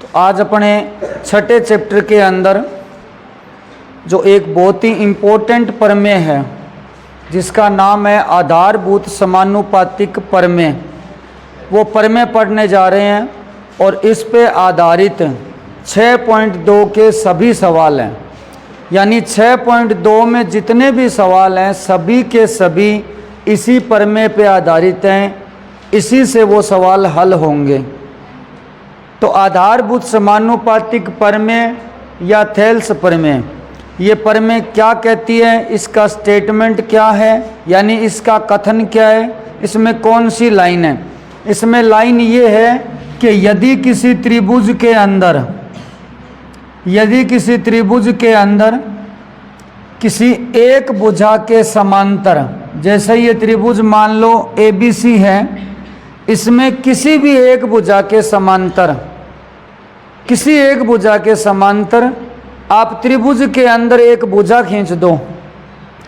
तो आज अपने छठे चैप्टर के अंदर जो एक बहुत ही इम्पोर्टेंट प्रमेय है जिसका नाम है आधारभूत समानुपातिक प्रमेय, वो प्रमेय पढ़ने जा रहे हैं और इस पे आधारित 6.2 के सभी सवाल हैं। यानी 6.2 में जितने भी सवाल हैं सभी के सभी इसी प्रमेय पे आधारित हैं, इसी से वो सवाल हल होंगे। तो आधारभूत समानुपातिक प्रमेय या थेल्स प्रमेय, ये प्रमेय क्या कहती है, इसका स्टेटमेंट क्या है, यानी इसका कथन क्या है, इसमें कौन सी लाइन है। इसमें लाइन ये है कि यदि किसी त्रिभुज के अंदर किसी एक भुजा के समांतर, जैसे ये त्रिभुज मान लो ABC है, इसमें किसी भी एक भुजा के समांतर आप त्रिभुज के अंदर एक भुजा खींच दो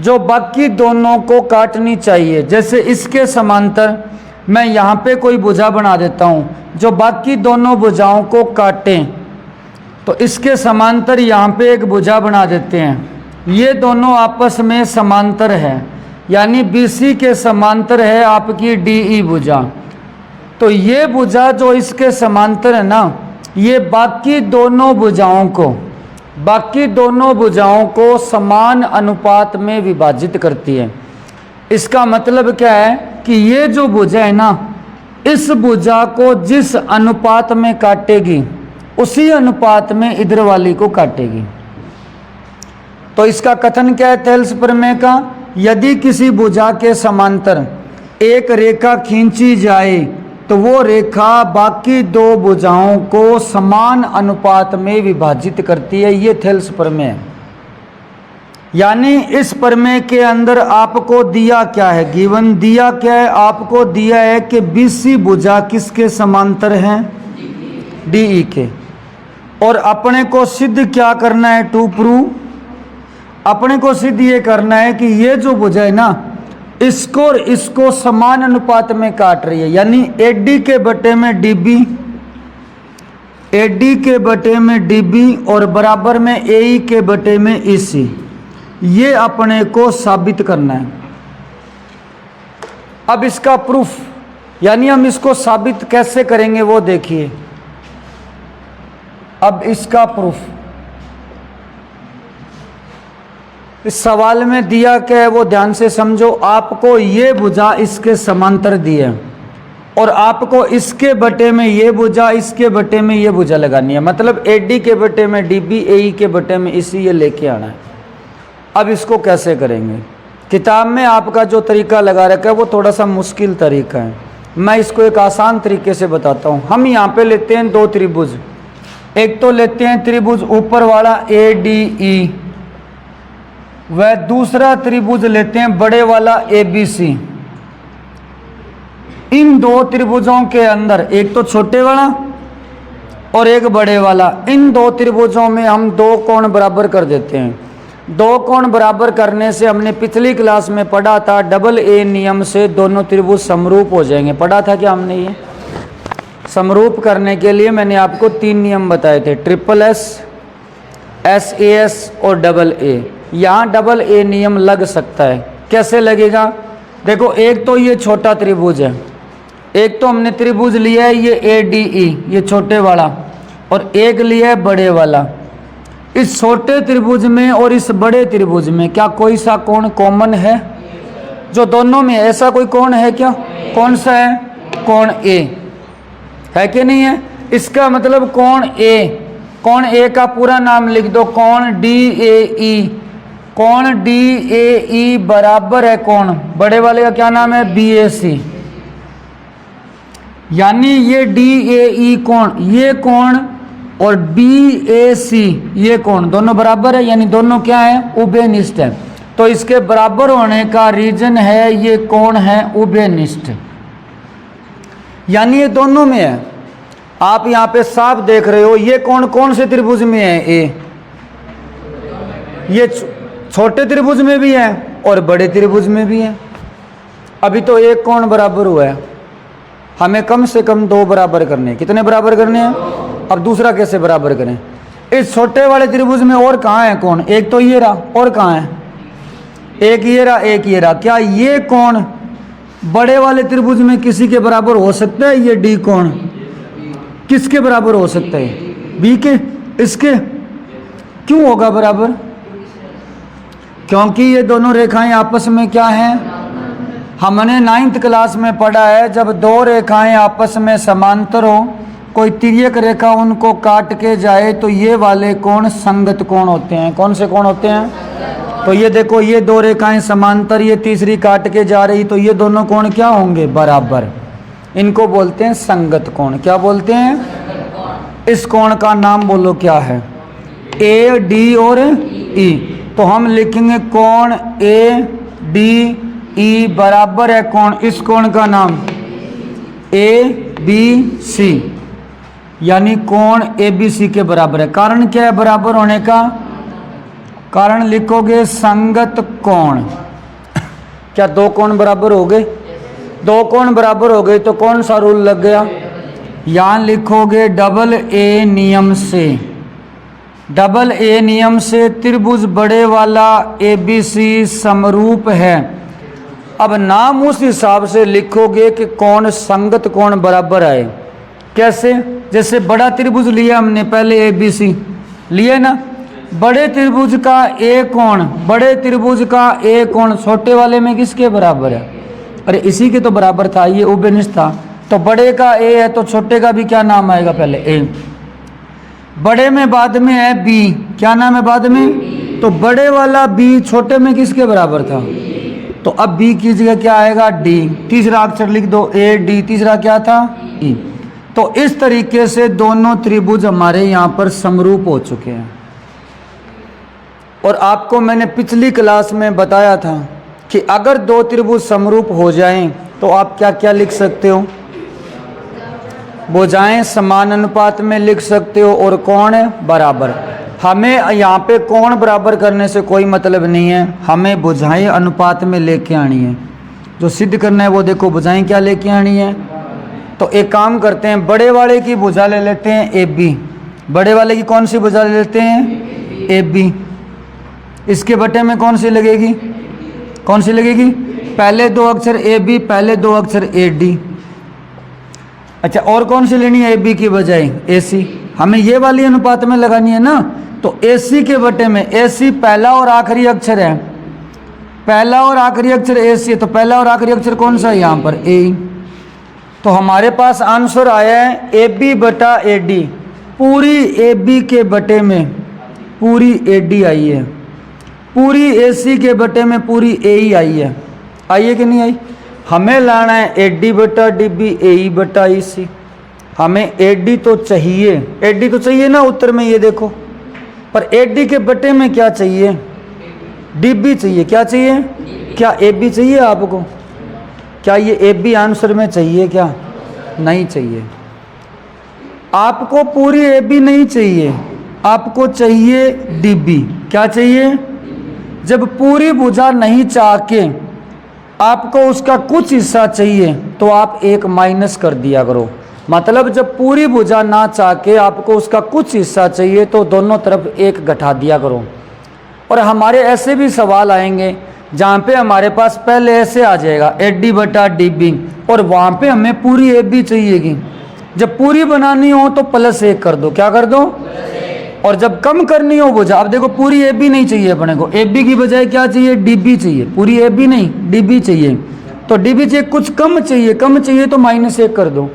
जो बाकी दोनों को काटनी चाहिए। जैसे इसके समांतर मैं यहाँ पे कोई भुजा बना देता हूँ जो बाकी दोनों भुजाओं को काटे, तो इसके समांतर यहाँ पे एक भुजा बना देते हैं। ये दोनों आपस में समांतर है, यानी BC के समांतर है आपकी DE भुजा। तो ये भुजा जो इसके समांतर है ना, ये बाकी दोनों भुजाओं को समान अनुपात में विभाजित करती है। इसका मतलब क्या है कि ये जो भुजा है ना, इस भुजा को जिस अनुपात में काटेगी उसी अनुपात में इधर वाली को काटेगी। तो इसका कथन क्या है थेल्स प्रमेय का, यदि किसी भुजा के समांतर एक रेखा खींची जाए तो वो रेखा बाकी दो भुजाओं को समान अनुपात में विभाजित करती है। ये थेल्स प्रमेय है। यानी इस प्रमेय के अंदर आपको दिया क्या है, गिवन दिया क्या है, आपको दिया है कि BC भुजा किसके समांतर है, DE के। और अपने को सिद्ध क्या करना है, टू प्रूव, अपने को सिद्ध ये करना है कि ये जो भुजा है ना, इसको समान अनुपात में काट रही है। यानी AD के बटे में DB और बराबर में AE के बटे में EC, ये अपने को साबित करना है। अब इसका प्रूफ, यानी हम इसको साबित कैसे करेंगे वो देखिए। अब इसका प्रूफ इस सवाल में दिया क्या है वो ध्यान से समझो। आपको ये भुजा इसके समांतर दी है और आपको इसके बटे में ये भुजा, इसके बटे में ये भुजा लगानी है। मतलब AD के बटे में DB, AE के बटे में EC, ये लेके आना है। अब इसको कैसे करेंगे, किताब में आपका जो तरीका लगा रखा है वो थोड़ा सा मुश्किल तरीका है। मैं इसको एक आसान तरीके से बताता हूँ। हम यहाँ पे लेते हैं दो त्रिभुज, एक तो लेते हैं त्रिभुज ऊपर वाला ADE, वह दूसरा त्रिभुज लेते हैं बड़े वाला ABC। इन दो त्रिभुजों के अंदर एक तो छोटे वाला और एक बड़े वाला, इन दो त्रिभुजों में हम दो कोण बराबर कर देते हैं। दो कोण बराबर करने से हमने पिछली क्लास में पढ़ा था AA नियम से दोनों त्रिभुज समरूप हो जाएंगे। पढ़ा था क्या हमने? ये समरूप करने के लिए मैंने आपको 3 नियम बताए थे, SSS, SAS और AA। यहाँ AA नियम लग सकता है। कैसे लगेगा? देखो, एक तो ये छोटा त्रिभुज है, एक तो हमने त्रिभुज लिया है ये ADE, ये छोटे वाला, और एक लिया है बड़े वाला। इस छोटे त्रिभुज में और इस बड़े त्रिभुज में क्या कोई सा कोण कॉमन है जो दोनों में? ऐसा कोई कोण है क्या? कौन सा है? कोण A है कि नहीं है? इसका मतलब कोण A का पूरा नाम लिख दो, कोण DAE। कोण DAE बराबर है कोण बड़े वाले का क्या नाम है? BAC। यानी ये DAE कोण, ये कोण, और BAC ये कोण दोनों बराबर है, यानी दोनों क्या है? उभयनिष्ठ है। तो इसके बराबर होने का रीजन है ये कोण है उभयनिष्ठ, यानी ये दोनों में है। आप यहाँ पे साफ देख रहे हो ये कोण कौन से त्रिभुज में है? A। ये छोटे त्रिभुज में भी है और बड़े त्रिभुज में भी है। अभी तो एक कोण बराबर हुआ है, हमें कम से कम 2 बराबर करने हैं। कितने बराबर करने हैं? अब दूसरा कैसे बराबर करें? इस छोटे वाले त्रिभुज में और कहाँ है कोण? एक तो ये रहा, और कहाँ है? एक ये रहा, एक ये रहा। क्या ये कोण बड़े वाले त्रिभुज में किसी के बराबर हो सकता है? ये डी कोण किसके बराबर हो सकता है? बी के। इसके क्यों होगा बराबर? क्योंकि ये दोनों रेखाएं आपस में क्या हैं? हमने 9th क्लास में पढ़ा है, जब दो रेखाएं आपस में समांतर हो, कोई तिर्यक रेखा उनको काट के जाए तो ये वाले कोण संगत कोण होते हैं। कौन से कोण होते हैं? तो ये देखो, ये दो रेखाएं समांतर, ये तीसरी काट के जा रही, तो ये दोनों कोण क्या होंगे? बराबर। इनको बोलते हैं संगत कोण। क्या बोलते हैं? इस कोण का नाम बोलो क्या है? ए डी और ई। तो हम लिखेंगे कोण ए डी ई बराबर है कोण, इस कोण का नाम ए बी सी, यानी कोण ए बी सी के बराबर है। कारण क्या है बराबर होने का? कारण लिखोगे संगत कोण। क्या दो कोण बराबर हो गए? दो कोण बराबर हो गए तो कौन सा रूल लग गया? यहां लिखोगे डबल ए नियम से। डबल ए नियम से त्रिभुज बड़े वाला ए बी सी समरूप है। अब नाम उस हिसाब से लिखोगे कि कौन संगत कोण बराबर आए। कैसे? जैसे बड़ा त्रिभुज लिया हमने पहले ए बी सी लिए ना, बड़े त्रिभुज का ए कोण, बड़े त्रिभुज का ए कोण छोटे वाले में किसके बराबर है? अरे इसी के तो बराबर था, ये उभयनिष्ठ था। तो बड़े का ए है तो छोटे का भी क्या नाम आएगा? पहले ए। बड़े में बाद में है बी, क्या नाम है बाद में? तो बड़े वाला बी छोटे में किसके बराबर था? तो अब बी की जगह क्या आएगा? डी। तीसरा अक्षर लिख दो ए डी, तीसरा क्या था? ई। तो इस तरीके से दोनों त्रिभुज हमारे यहाँ पर समरूप हो चुके हैं। और आपको मैंने पिछली क्लास में बताया था कि अगर दो त्रिभुज समरूप हो जाएं तो आप क्या क्या लिख सकते हो? भुजाएं समान अनुपात में लिख सकते हो और कोण बराबर। हमें यहाँ पे कोण बराबर करने से कोई मतलब नहीं है, हमें भुजाएं अनुपात में लेके आनी है। जो सिद्ध करना है वो देखो, भुजाएं क्या लेके आनी है। तो एक काम करते हैं, बड़े वाले की भुजा ले लेते हैं ए बी। बड़े वाले की कौन सी भुजा ले लेते हैं? A B. इसके बटे में कौन सी लगेगी? कौन सी लगेगी? पहले दो अक्षर ए बी, पहले दो अक्षर ए डी। अच्छा, और कौन सी लेनी है ए बी की बजाय? ए सी। हमें ये वाली अनुपात में लगानी है ना, तो ए सी के बटे में, ए सी पहला और आखिरी अक्षर है, पहला और आखिरी अक्षर ए सी है, तो पहला और आखिरी अक्षर कौन सा है यहाँ पर? ए। तो हमारे पास आंसर आया है ए बी बटा ए डी। पूरी ए बी के बटे में पूरी ए डी आई है, पूरी ए सी के बटे में पूरी ए ई आई है। आई है कि नहीं आई? हमें लाना है ए डी बटा डी बी ए ई बटा ई सी। हमें ए डी तो चाहिए, ए डी तो चाहिए ना उत्तर में, ये देखो। पर ए डी के बटे में क्या चाहिए? डी बी चाहिए। क्या चाहिए? क्या ए बी चाहिए आपको? क्या ये ए बी आंसर में चाहिए? क्या नहीं चाहिए? आपको पूरी ए बी नहीं चाहिए, आपको चाहिए डी बी। क्या चाहिए? जब पूरी भुजा नहीं चाह के आपको उसका कुछ हिस्सा चाहिए तो आप एक माइनस कर दिया करो। मतलब जब पूरी भुजा ना चाह के आपको उसका कुछ हिस्सा चाहिए तो दोनों तरफ एक घटा दिया करो। और हमारे ऐसे भी सवाल आएंगे जहाँ पे हमारे पास पहले ऐसे आ जाएगा ए डी बटा डी बी, और वहाँ पे हमें पूरी ए बी चाहिएगी। जब पूरी बनानी हो तो +1 कर दो। क्या कर दो? और जब कम करनी हो भुजा, अब देखो पूरी ए बी नहीं चाहिए अपने को, ए बी की बजाय क्या चाहिए? डी बी चाहिए। पूरी ए बी नहीं, डी बी चाहिए। तो डी बी चाहिए, कुछ कम चाहिए, कम चाहिए तो -1 कर दो।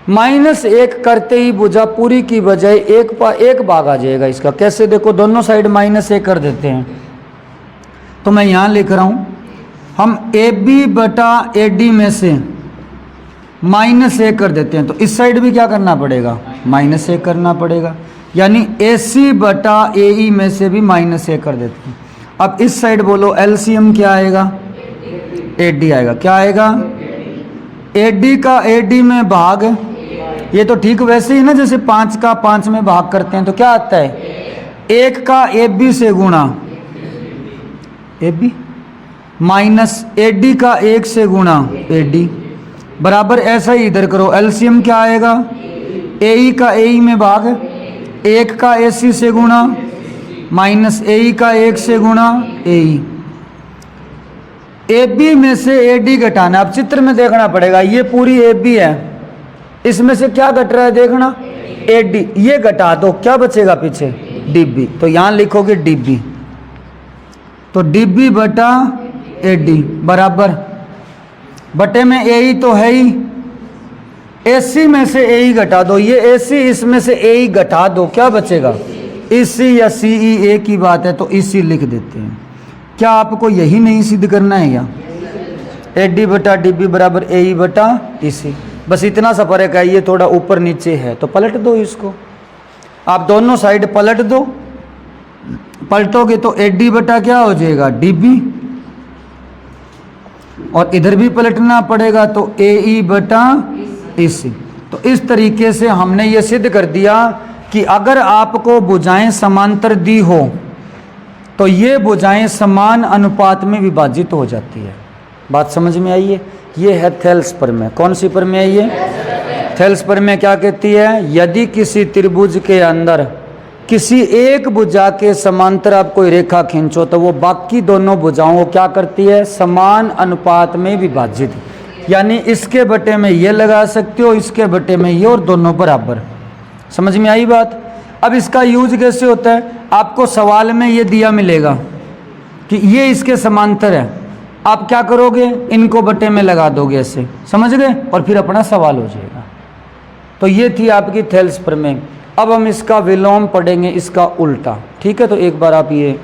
-1 करते ही भुजा पूरी की बजाय एक भाग आ जाएगा इसका। कैसे? देखो दोनों साइड -1 कर देते हैं। तो मैं यहाँ लिख रहा हूँ, हम ए बी बटा ए डी में से -1 कर देते हैं, तो इस साइड भी क्या करना पड़ेगा? -1 करना पड़ेगा। यानी ए सी बटा ए ई में से भी -1 कर देते हैं। अब इस साइड बोलो एलसीएम क्या आएगा? ए डी आएगा। क्या आएगा? ए डी का ए डी में भाग। ये तो ठीक वैसे ही ना, जैसे 5 का 5 में भाग करते हैं तो क्या आता है? 1 का ए बी से गुणा A B minus A D का 1 से गुणा ए डी, बराबर ऐसा ही इधर करो। एलसीएम क्या आएगा? AE का AE में भाग, 1 का AC से गुणा माइनस AE का 1 से गुणा AE। AB में से AD घटाना, अब चित्र में देखना पड़ेगा, ये पूरी AB है, इसमें से क्या घट रहा है देखना, AD, ये घटा दो, क्या बचेगा पीछे, DB, तो यहां लिखोगे DB, तो DB बटा AD बराबर बटे में AE तो है ही, AC में से AE घटा दो, ये AC इसमें से AE घटा दो, क्या बचेगा, EC या CE एक ही बात है, तो EC लिख देते हैं। क्या आपको यही नहीं सिद्ध करना है क्या, AD बटा DB बराबर AE बटा EC, बस इतना सा फर्क है, ये थोड़ा ऊपर नीचे है, तो पलट दो इसको, आप दोनों साइड पलट दो, पलटोगे तो AD बटा क्या हो जाएगा, DB, और इधर भी पलटना पड़ेगा तो AE बटा EC। तो इस तरीके से हमने ये सिद्ध कर दिया कि अगर आपको भुजाएं समांतर दी हो तो ये भुजाएं समान अनुपात में विभाजित हो जाती है। बात समझ में आई है? ये है थेल्स प्रमेय। कौन सी प्रमेय है ये? थेल्स प्रमेय क्या कहती है? यदि किसी त्रिभुज के अंदर किसी एक भुजा के समांतर आप कोई रेखा खींचो तो वो बाकी दोनों भुजाओं को क्या करती है? समान अनुपात में विभाजित। यानी इसके बटे में ये लगा सकते हो, इसके बटे में ये, और दोनों बराबर। समझ में आई बात? अब इसका यूज कैसे होता है? आपको सवाल में ये दिया मिलेगा कि ये इसके समांतर है, आप क्या करोगे? इनको बटे में लगा दोगे ऐसे, समझ गए? और फिर अपना सवाल हो जाएगा। तो ये थी आपकी थेल्स प्रमेय। अब हम इसका विलोम पढ़ेंगे, इसका उल्टा। ठीक है, तो एक बार आप ये